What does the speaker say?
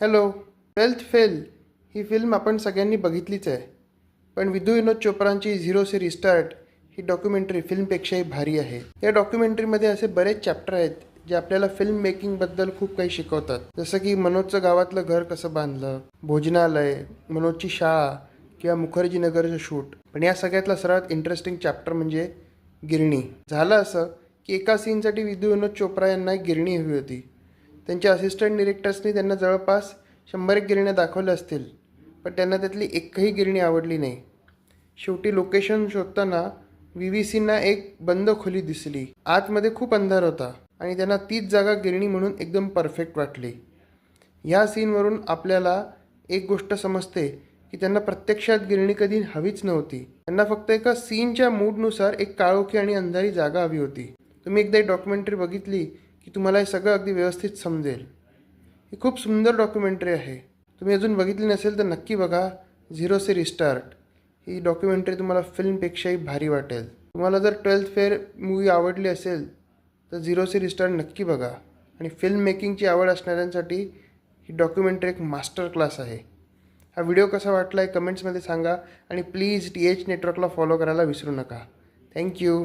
Hello. 12th fail ही film आपण सगळ्यांनी बघितलीच आहे, पण विदू विनोद चोप्रांची झिरो से रिस्टार्ट ही डॉक्युमेंटरी फिल्मपेक्षाही भारी आहे. या डॉक्युमेंटरीमध्ये असे बरेच चॅप्टर आहेत जे आपल्याला फिल्म मेकिंगबद्दल खूप काही शिकवतात. जसं की मनोजचं गावातलं घर कसं बांधलं, भोजनालय, मनोजची शाळा किंवा मुखर्जी नगरचं शूट. पण या सगळ्यातला सर्वात इंटरेस्टिंग चॅप्टर म्हणजे गिरणी. झालं असं की एका सीनसाठी विदू विनोद चोप्रा यांना एक गिरणी हवी होती. त्यांच्या असिस्टंट डिरेक्टर्सनी त्यांना जवळपास 100 गिरण्या दाखवल्या असतील, पण त्यांना त्यातली एकही गिरणी आवडली नाही. शेवटी लोकेशन शोधताना VVCंना एक बंद खोली दिसली. आतमध्ये खूप अंधार होता आणि त्यांना तीच जागा गिरणी म्हणून एकदम परफेक्ट वाटली. ह्या सीनवरून आपल्याला एक गोष्ट समजते की त्यांना प्रत्यक्षात गिरणी कधी हवीच नव्हती. त्यांना फक्त एका सीनच्या मूडनुसार एक काळोखी आणि अंधारी जागा हवी होती. तुम्ही एकदा डॉक्युमेंटरी बघितली की तुम्हाला हे सगळं अगदी व्यवस्थित समजेल. ही खूप सुंदर डॉक्युमेंटरी आहे. तुम्ही अजून बघितली नसेल तर नक्की बघा. झिरो से रिस्टार्ट ही डॉक्युमेंटरी तुम्हाला फिल्मपेक्षाही भारी वाटेल. तुम्हाला जर 12th फेल मूवी आवडली असेल तर झिरो से रिस्टार्ट नक्की बघा. आणि फिल्म मेकिंगची आवड असणाऱ्यांसाठी ही डॉक्युमेंटरी एक मास्टर क्लास आहे. हा व्हिडिओ कसा वाटला आहे कमेंट्समध्ये सांगा आणि प्लीज TH नेटवर्कला फॉलो करायला विसरू नका. थँक्यू.